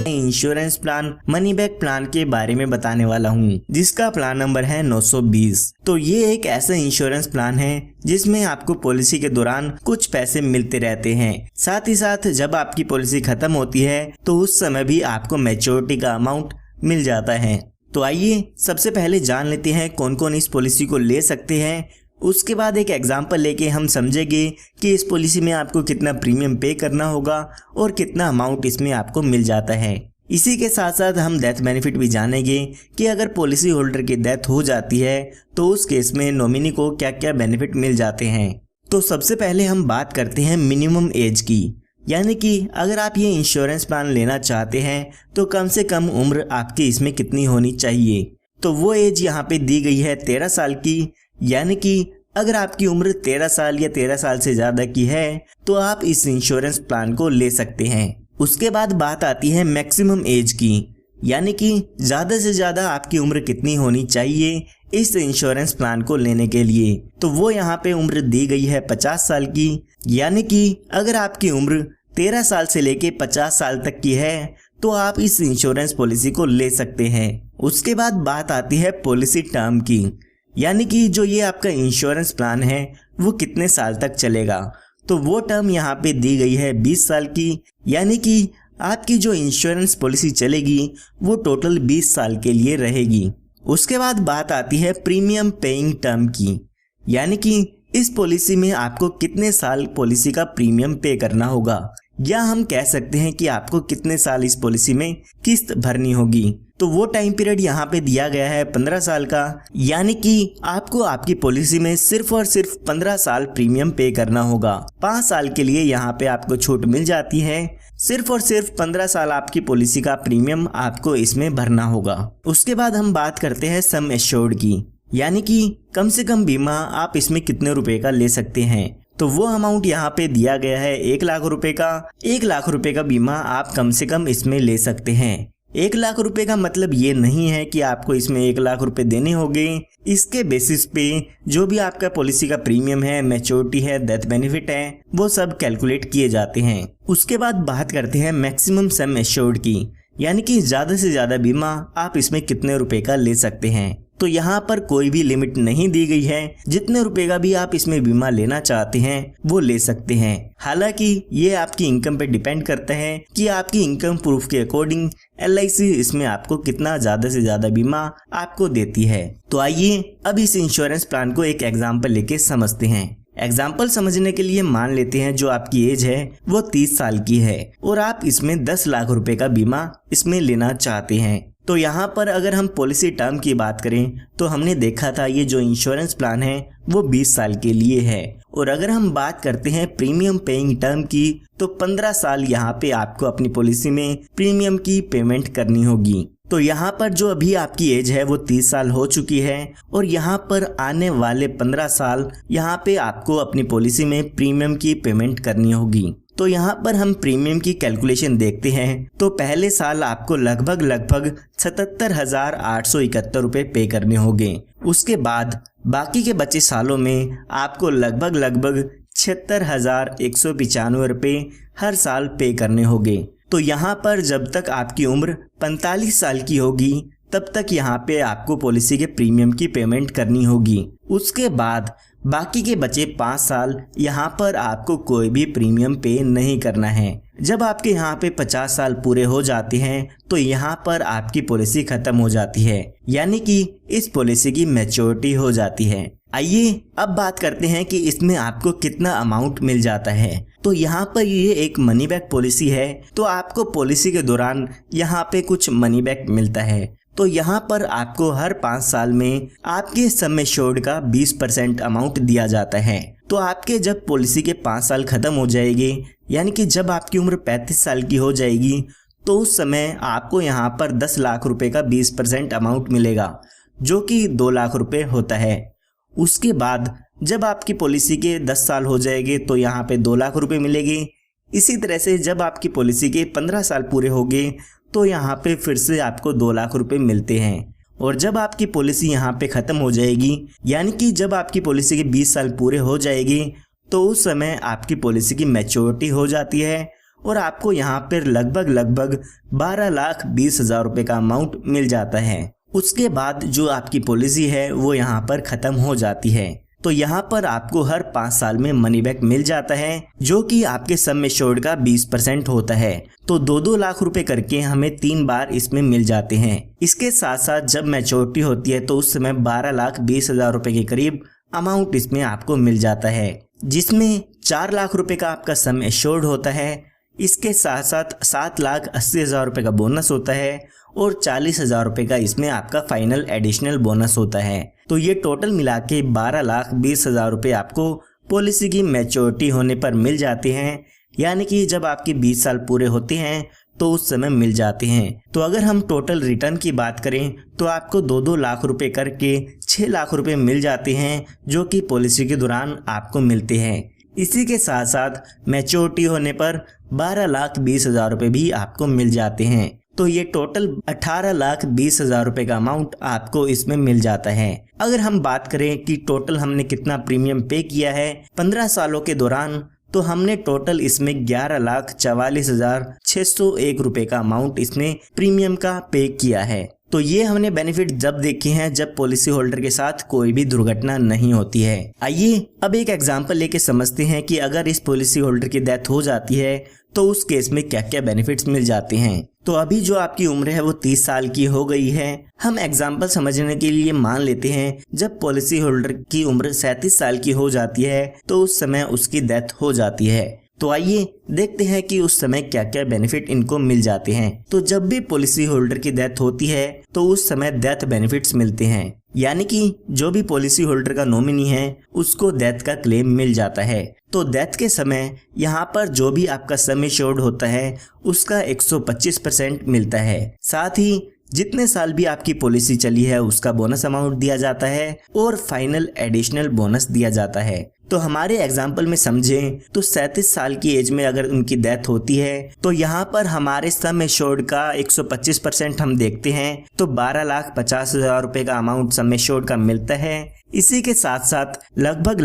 Insurance plan money back plan के बारे में बताने वाला हूँ, जिसका प्लान नंबर है 920। तो ये एक ऐसा इंश्योरेंस प्लान है जिसमें आपको पॉलिसी के दौरान कुछ पैसे मिलते रहते हैं। साथ ही साथ जब आपकी पॉलिसी खत्म होती है तो उस समय भी आपको मैच्योरिटी का अमाउंट मिल जाता है। तो आइए सबसे पहले जान लेते हैं कौन कौन इस पॉलिसी को ले सकते हैं। उसके बाद एक एग्जांपल लेके हम समझेंगे कि इस पॉलिसी में आपको कितना प्रीमियम पे करना होगा और कितना अमाउंट इसमें आपको मिल जाता है। इसी के साथ साथ हम डेथ बेनिफिट भी जानेंगे कि अगर पॉलिसी होल्डर की डेथ हो जाती है तो उस केस में नॉमिनी को क्या क्या बेनिफिट मिल जाते हैं। तो सबसे पहले हम बात करते हैं मिनिमम एज की, यानी कि अगर आप ये इंश्योरेंस प्लान लेना चाहते हैं तो कम से कम उम्र आपकी इसमें कितनी होनी चाहिए। तो वो एज यहाँ पे दी गई है 13 साल की, यानी कि अगर आपकी उम्र 13 साल या 13 साल से ज़्यादा की है तो आप इस इंश्योरेंस प्लान को ले सकते हैं। उसके बाद बात आती है मैक्सिमम एज की, यानी कि ज़्यादा से ज़्यादा आपकी उम्र कितनी होनी चाहिए इस इंश्योरेंस प्लान को लेने के लिए। तो वो यहाँ पे उम्र दी गई है 50 साल की, यानी कि अगर आपकी उम्र 13 साल से लेके 50 साल तक की है तो आप इस इंश्योरेंस पॉलिसी को ले सकते हैं। उसके बाद बात आती है पॉलिसी टर्म की, यानी कि जो ये आपका इंश्योरेंस प्लान है वो कितने साल तक चलेगा। तो वो टर्म यहाँ पे दी गई है 20 साल की, यानी कि आपकी जो इंश्योरेंस पॉलिसी चलेगी वो टोटल 20 साल के लिए रहेगी। उसके बाद बात आती है प्रीमियम पेइंग टर्म की, यानी कि इस पॉलिसी में आपको कितने साल पॉलिसी का प्रीमियम पे करना होगा, या हम कह सकते हैं कि आपको कितने साल इस पॉलिसी में किस्त भरनी होगी। तो वो टाइम पीरियड यहाँ पे दिया गया है 15 साल का, यानी कि आपको आपकी पॉलिसी में सिर्फ और सिर्फ 15 साल प्रीमियम पे करना होगा। 5 साल के लिए यहाँ पे आपको छूट मिल जाती है। सिर्फ और सिर्फ 15 साल आपकी पॉलिसी का प्रीमियम आपको इसमें भरना होगा। उसके बाद हम बात करते हैं सम एश्योर्ड की, यानी कि कम से कम बीमा आप इसमें कितने रुपए का ले सकते हैं। तो वो अमाउंट यहाँ पे दिया गया है 1 लाख रुपए का। 1 लाख रुपए का बीमा आप कम से कम इसमें ले सकते हैं। 1 लाख रुपए का मतलब ये नहीं है कि आपको इसमें 1 लाख रुपए देने होंगे। इसके बेसिस पे जो भी आपका पॉलिसी का प्रीमियम है, मैच्योरिटी है, डेथ बेनिफिट है, वो सब कैलकुलेट किए जाते हैं। उसके बाद बात करते हैं मैक्सिमम सम एश्योर्ड की, यानी कि ज्यादा से ज्यादा बीमा आप इसमें कितने रुपए का ले सकते हैं। तो यहाँ पर कोई भी लिमिट नहीं दी गई है, जितने रुपए का भी आप इसमें बीमा लेना चाहते हैं वो ले सकते हैं। हालांकि ये आपकी इनकम पे डिपेंड करता है कि आपकी इनकम प्रूफ के अकॉर्डिंग LIC इसमें आपको कितना ज्यादा से ज्यादा बीमा आपको देती है। तो आइए अब इस इंश्योरेंस प्लान को एक एग्जाम्पल लेके समझते हैं। एग्जाम्पल समझने के लिए मान लेते हैं जो आपकी एज है वो 30 साल की है और आप इसमें 10 लाख रुपए का बीमा इसमें लेना चाहते हैं। तो यहाँ पर अगर हम पॉलिसी टर्म की बात करें तो हमने देखा था ये जो इंश्योरेंस प्लान है वो 20 साल के लिए है। और अगर हम बात करते हैं प्रीमियम पेइंग टर्म की तो 15 साल यहाँ पे आपको अपनी पॉलिसी में प्रीमियम की पेमेंट करनी होगी। तो यहाँ पर जो अभी आपकी एज है वो 30 साल हो चुकी है और यहाँ पर आने वाले 15 साल यहाँ पे आपको अपनी पॉलिसी में प्रीमियम की पेमेंट करनी होगी। तो यहाँ पर हम प्रीमियम की कैलकुलेशन देखते हैं तो पहले साल आपको लगभग 77,871 रुपए पे करने होंगे। उसके बाद बाकी के बचे सालों में आपको लगभग 76,195 रुपए हर साल पे करने होंगे। तो यहाँ पर जब तक आपकी उम्र 45 साल की होगी तब तक यहाँ पे आपको पॉलिसी के प्रीमियम की पेमेंट करनी होगी। उसके बाद बाकी के बचे 5 साल यहाँ पर आपको कोई भी प्रीमियम पे नहीं करना है। जब आपके यहाँ पे 50 साल पूरे हो जाते हैं तो यहाँ पर आपकी पॉलिसी खत्म हो जाती है, यानी कि इस पॉलिसी की मैच्योरिटी हो जाती है। आइए अब बात करते हैं कि इसमें आपको कितना अमाउंट मिल जाता है। तो यहाँ पर ये एक मनी बैक पॉलिसी है, तो आपको पॉलिसी के दौरान यहाँ पे कुछ मनी बैक मिलता है। तो यहाँ पर आपको हर 5 साल में आपके सम एश्योर्ड का 20% अमाउंट दिया जाता है। तो आपके जब पॉलिसी के 5 साल खत्म हो जाएंगे, यानी कि जब आपकी उम्र 35 साल की हो जाएगी, तो उस समय आपको यहाँ पर 10 लाख रुपए का 20% अमाउंट मिलेगा, जो कि 2 लाख रुपए होता है। उसके बाद जब आपकी पॉलिसी के 10 साल हो जाएंगे तो यहाँ पे 2 लाख रुपए मिलेंगे। इसी तरह से जब आपकी पॉलिसी के 15 साल पूरे हो गए तो यहाँ पे फिर से आपको 2 लाख रुपए मिलते हैं। और जब आपकी पॉलिसी यहाँ पे ख़त्म हो जाएगी, यानी कि जब आपकी पॉलिसी के 20 साल पूरे हो जाएगी, तो उस समय आपकी पॉलिसी की मैच्योरिटी हो जाती है और आपको यहाँ पर लगभग 12,20,000 रुपए का अमाउंट मिल जाता है। उसके बाद जो आपकी पॉलिसी है वो यहाँ पर खत्म हो जाती है। तो यहाँ पर आपको हर 5 साल में मनी बैक मिल जाता है, जो कि आपके सम एश्योर्ड का 20% होता है। तो 2-2 लाख रुपए करके हमें 3 बार इसमें मिल जाते हैं। इसके साथ साथ जब मैच्योरिटी होती है तो उस समय 12,20,000 रुपए के करीब अमाउंट इसमें आपको मिल जाता है, जिसमें 4 लाख रुपए का आपका सम एश्योर्ड होता है। इसके साथ साथ 7,80,000 रुपए का बोनस होता है और 40,000 रुपए का इसमें आपका फाइनल एडिशनल बोनस होता है। तो ये टोटल मिला के 12,20,000 रुपए आपको पॉलिसी की मैच्योरिटी होने पर मिल जाते हैं, यानी कि जब आपके 20 साल पूरे होते हैं तो उस समय मिल जाते हैं। तो अगर हम टोटल रिटर्न की बात करें तो आपको 2-2 लाख रुपए करके 6 लाख रुपए मिल जाते हैं, जो कि पॉलिसी के दौरान आपको मिलते हैं। इसी के साथ साथ मैच्योरिटी होने पर 12,20,000 रुपए भी आपको मिल जाते हैं। तो ये टोटल 18,20,000 रुपए का अमाउंट आपको इसमें मिल जाता है। अगर हम बात करें कि टोटल हमने कितना प्रीमियम पे किया है 15 सालों के दौरान, तो हमने टोटल इसमें 11,44,601 रुपए का अमाउंट इसमें प्रीमियम का पे किया है। तो ये हमने बेनिफिट जब देखे हैं जब पॉलिसी होल्डर के साथ कोई भी दुर्घटना नहीं होती है। आइए अब एक एग्जांपल लेके समझते हैं कि अगर इस पॉलिसी होल्डर की डेथ हो जाती है तो उस केस में क्या क्या बेनिफिट्स मिल जाते हैं। तो अभी जो आपकी उम्र है वो 30 साल की हो गई है। हम एग्जांपल समझने के लिए मान लेते हैं जब पॉलिसी होल्डर की उम्र 37 साल की हो जाती है तो उस समय उसकी डेथ हो जाती है। तो आइए देखते हैं कि उस समय क्या क्या बेनिफिट इनको मिल जाते हैं। तो जब भी पॉलिसी होल्डर की डेथ होती है तो उस समय डेथ बेनिफिट्स मिलते हैं, यानी कि जो भी पॉलिसी होल्डर का नॉमिनी है उसको डेथ का क्लेम मिल जाता है। तो डेथ के समय यहाँ पर जो भी आपका सम एश्योर्ड होता है उसका 125% मिलता है। साथ ही जितने साल भी आपकी पॉलिसी चली है उसका बोनस अमाउंट दिया जाता है और फाइनल एडिशनल बोनस दिया जाता है। तो हमारे एग्जाम्पल में समझें तो 37 साल की एज में अगर उनकी डेथ होती है तो यहाँ पर हमारे सम एश्योर्ड का 125% हम देखते हैं तो 12,50,000 रुपए का अमाउंट सम एश्योर्ड का मिलता है। इसी के साथ साथ लगभग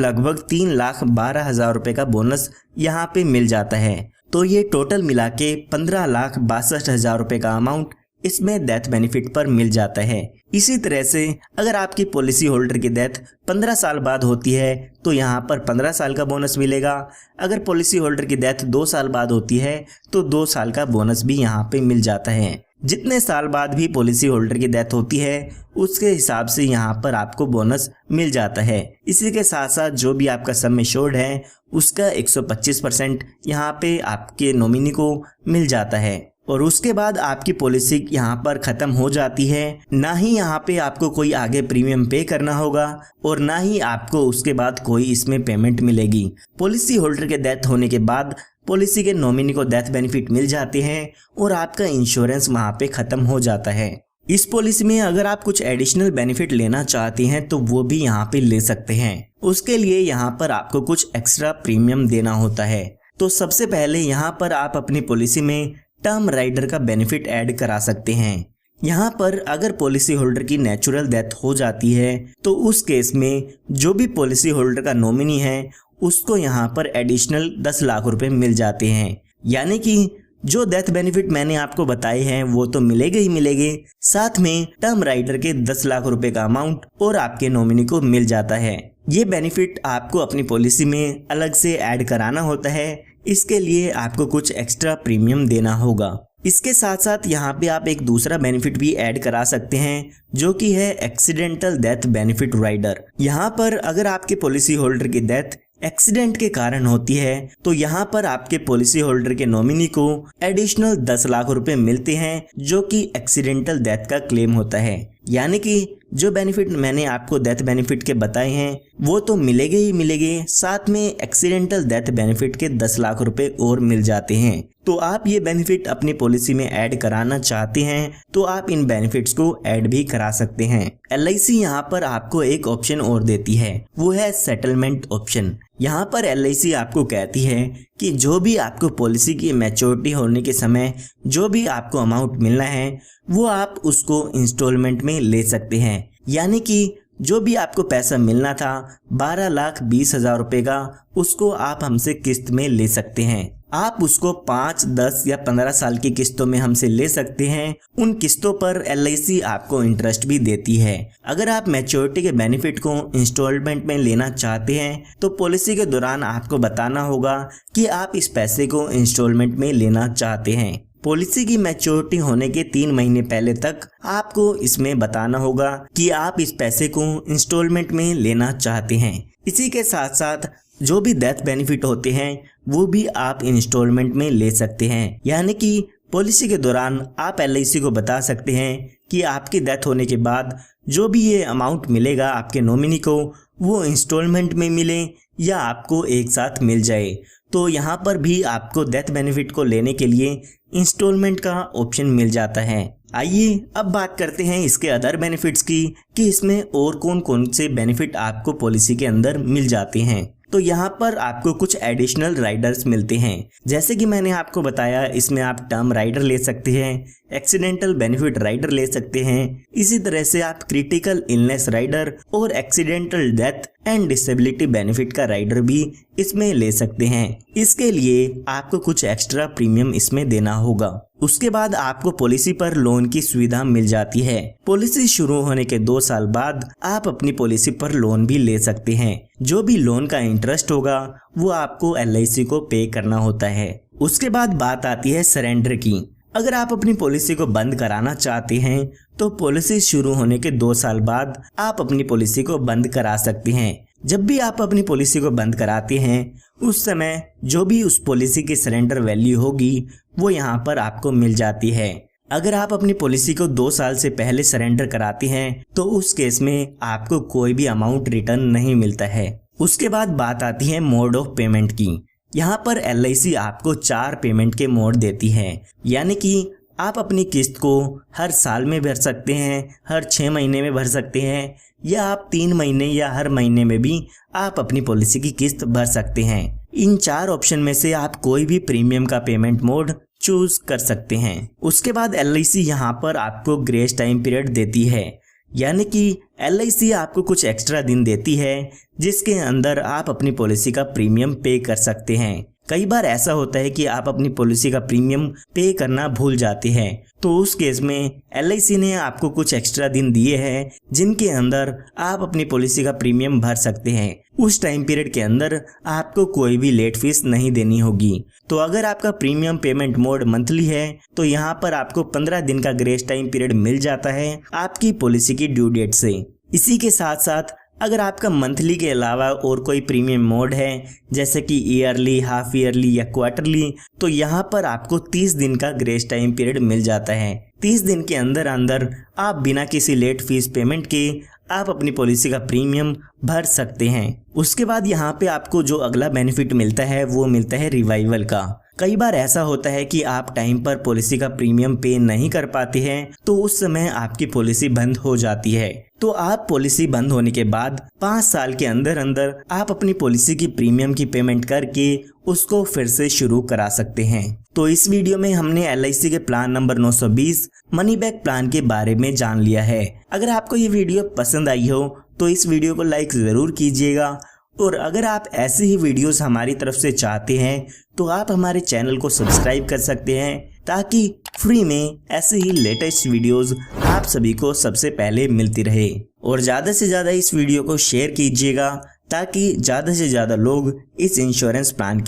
3,12,000 रुपए का बोनस यहाँ पे मिल जाता है। तो ये टोटल मिला के 15,62,000 रुपए का अमाउंट इसमें डेथ बेनिफिट पर मिल जाता है। इसी तरह से अगर आपकी पॉलिसी होल्डर की डेथ 15 साल बाद होती है तो यहाँ पर 15 साल का बोनस मिलेगा। अगर पॉलिसी होल्डर की डेथ 2 साल बाद होती है तो 2 साल का बोनस भी यहाँ पे मिल जाता है। जितने साल बाद भी पॉलिसी होल्डर की डेथ होती है उसके हिसाब से यहाँ पर आपको बोनस मिल जाता है। इसी के साथ साथ जो भी आपका सम एश्योर्ड है उसका 125% यहाँ पे आपके नॉमिनी को मिल जाता है। और उसके बाद आपकी पॉलिसी यहाँ पर खत्म हो जाती है। ना ही यहाँ पे आपको कोई आगे प्रीमियम पे करना होगा और ना ही आपको उसके बाद कोई इसमें पेमेंट मिलेगी। पॉलिसी होल्डर के डेथ होने के बाद पॉलिसी के नॉमिनी को डेथ बेनिफिट मिल जाते हैं और आपका इंश्योरेंस वहाँ पे खत्म हो जाता है। इस पॉलिसी में अगर आप कुछ एडिशनल बेनिफिट लेना चाहते हैं तो वो भी यहाँ पे ले सकते हैं। उसके लिए यहाँ पर आपको कुछ एक्स्ट्रा प्रीमियम देना होता है। तो सबसे पहले यहाँ पर आप अपनी पॉलिसी में टर्म राइडर का बेनिफिट ऐड करा सकते हैं। यहाँ पर अगर पॉलिसी होल्डर की नेचुरल डेथ हो जाती है तो उस केस में जो भी पॉलिसी होल्डर का नॉमिनी है उसको यहाँ पर एडिशनल 10 लाख रुपए मिल जाते हैं। यानी कि जो डेथ बेनिफिट मैंने आपको बताए हैं वो तो मिलेंगे ही मिलेंगे, साथ में टर्म राइडर के 10 लाख रुपए का अमाउंट और आपके नॉमिनी को मिल जाता है। ये बेनिफिट आपको अपनी पॉलिसी में अलग से ऐड कराना होता है। इसके लिए आपको कुछ एक्स्ट्रा प्रीमियम देना होगा। इसके साथ साथ यहाँ पे आप एक दूसरा बेनिफिट भी ऐड करा सकते हैं जो कि है एक्सीडेंटल डेथ बेनिफिट राइडर। यहाँ पर अगर आपके पॉलिसी होल्डर की डेथ एक्सीडेंट के कारण होती है तो यहाँ पर आपके पॉलिसी होल्डर के नॉमिनी को एडिशनल 10 लाख रुपए मिलते हैं जो कि एक्सीडेंटल डेथ का क्लेम होता है। यानी कि जो बेनिफिट मैंने आपको डेथ बेनिफिट के बताए हैं वो तो मिलेंगे ही मिलेंगे, साथ में एक्सीडेंटल डेथ बेनिफिट के 10 लाख रुपए और मिल जाते हैं। तो आप ये बेनिफिट अपनी पॉलिसी में ऐड कराना चाहते हैं तो आप इन बेनिफिट्स को ऐड भी करा सकते हैं। LIC यहाँ पर आपको एक ऑप्शन और देती है, वो है सेटलमेंट ऑप्शन। यहाँ पर LIC आपको कहती है कि जो भी आपको पॉलिसी की मैच्योरिटी होने के समय जो भी आपको अमाउंट मिलना है वो आप उसको इंस्टॉलमेंट में ले सकते हैं। यानी कि जो भी आपको पैसा मिलना था 12,20,000 रुपए का उसको आप हमसे किस्त में ले सकते हैं। आप उसको 5, 10 या 15 साल की किस्तों में हमसे ले सकते हैं। उन किस्तों पर LIC आपको इंटरेस्ट भी देती है। अगर आप मैच्योरिटी के बेनिफिट को इंस्टॉलमेंट में लेना चाहते हैं तो पॉलिसी के दौरान आपको बताना होगा कि आप इस पैसे को इंस्टॉलमेंट में लेना चाहते हैं। पॉलिसी की मैच्योरिटी होने के 3 महीने पहले तक आपको इसमें बताना होगा कि आप इस पैसे को इंस्टॉलमेंट में लेना चाहते हैं। इसी के साथ साथ जो भी डेथ बेनिफिट होते हैं वो भी आप इंस्टॉलमेंट में ले सकते हैं। यानी कि पॉलिसी के दौरान आप LIC को बता सकते हैं कि आपकी डेथ होने के बाद जो भी ये अमाउंट मिलेगा आपके नॉमिनी को वो इंस्टॉलमेंट में मिले या आपको एक साथ मिल जाए। तो यहाँ पर भी आपको डेथ बेनिफिट को लेने के लिए इंस्टॉलमेंट का ऑप्शन मिल जाता है। आइए अब बात करते हैं इसके अदर बेनिफिट्स की कि इसमें और कौन कौन से बेनिफिट आपको पॉलिसी के अंदर मिल जाते हैं। तो यहाँ पर आपको कुछ एडिशनल राइडर्स मिलते हैं। जैसे कि मैंने आपको बताया, इसमें आप टर्म राइडर ले सकते हैं, एक्सीडेंटल बेनिफिट राइडर ले सकते हैं। इसी तरह से आप क्रिटिकल इलनेस राइडर और accidental death and disability benefit का राइडर भी इसमें ले सकते हैं। इसके लिए आपको कुछ एक्स्ट्रा प्रीमियम इसमें देना होगा। उसके बाद आपको पॉलिसी पर लोन की सुविधा मिल जाती है। पॉलिसी शुरू होने के 2 साल बाद आप अपनी पॉलिसी पर लोन भी ले सकते हैं। जो भी लोन का इंटरेस्ट होगा वो आपको LIC को पे करना होता है। उसके बाद बात आती है सरेंडर की। अगर आप अपनी पॉलिसी को बंद कराना चाहते हैं तो पॉलिसी शुरू होने के 2 साल बाद आप अपनी पॉलिसी को बंद करा सकते हैं। जब भी आप अपनी पॉलिसी को बंद कराते हैं उस समय जो भी उस पॉलिसी की सरेंडर वैल्यू होगी वो यहाँ पर आपको मिल जाती है। अगर आप अपनी पॉलिसी को 2 साल से पहले सरेंडर कराते हैं तो उस केस में आपको कोई भी अमाउंट रिटर्न नहीं मिलता है। उसके बाद बात आती है मोड ऑफ पेमेंट की। यहाँ पर LIC आपको 4 पेमेंट के मोड देती है। यानी कि आप अपनी किस्त को हर साल में भर सकते हैं, हर 6 महीने में भर सकते हैं, या आप 3 महीने या हर महीने में भी आप अपनी पॉलिसी की किस्त भर सकते हैं। इन 4 ऑप्शन में से आप कोई भी प्रीमियम का पेमेंट मोड चूज कर सकते हैं। उसके बाद LIC यहाँ पर आपको ग्रेस टाइम पीरियड देती है। यानी कि LIC आपको कुछ एक्स्ट्रा दिन देती है जिसके अंदर आप अपनी पॉलिसी का प्रीमियम पे कर सकते हैं। कई बार ऐसा होता है कि आप अपनी पॉलिसी का प्रीमियम पे करना भूल जाते हैं, तो उस केस में LIC ने आपको कुछ एक्स्ट्रा दिन दिए हैं जिनके अंदर आप अपनी पॉलिसी का प्रीमियम भर सकते हैं। उस टाइम पीरियड के अंदर आपको कोई भी लेट फीस नहीं देनी होगी। तो अगर आपका प्रीमियम पेमेंट मोड मंथली है तो यहाँ पर आपको 15 दिन का ग्रेस टाइम पीरियड मिल जाता है आपकी पॉलिसी की ड्यू डेट से। इसी के साथ साथ अगर आपका मंथली के अलावा और कोई प्रीमियम मोड है जैसे कि ईयरली, हाफ ईयरली या क्वार्टरली, तो यहाँ पर आपको 30 दिन का ग्रेस टाइम पीरियड मिल जाता है। 30 दिन के अंदर अंदर आप बिना किसी लेट फीस पेमेंट के आप अपनी पॉलिसी का प्रीमियम भर सकते हैं। उसके बाद यहाँ पे आपको जो अगला बेनिफिट मिलता है वो मिलता है रिवाइवल का। कई बार ऐसा होता है कि आप टाइम पर पॉलिसी का प्रीमियम पे नहीं कर पाते हैं तो उस समय आपकी पॉलिसी बंद हो जाती है। तो आप पॉलिसी बंद होने के बाद 5 साल के अंदर अंदर आप अपनी पॉलिसी की प्रीमियम की पेमेंट करके उसको फिर से शुरू करा सकते हैं। तो इस वीडियो में हमने LIC के plan number 920 money back plan के बारे में जान लिया है। अगर आपको ये वीडियो पसंद आई हो तो इस वीडियो को लाइक ज़रूर कीजिएगा, और अगर आप ऐसे ही वीडियोस हमारी तरफ से चाहते हैं तो आप हमारे चैनल को सब्सक्राइब कर सकते हैं ताकि फ्री में ऐसे ही लेटेस्ट वीडियोस आप सभी को सबसे पहले मिलती रहे। और ज़्यादा से ज़्यादा इस वीडियो को शेयर कीजिएगा ताकि ज़्यादा से ज़्यादा लोग इस इंश्योरेंस प्लान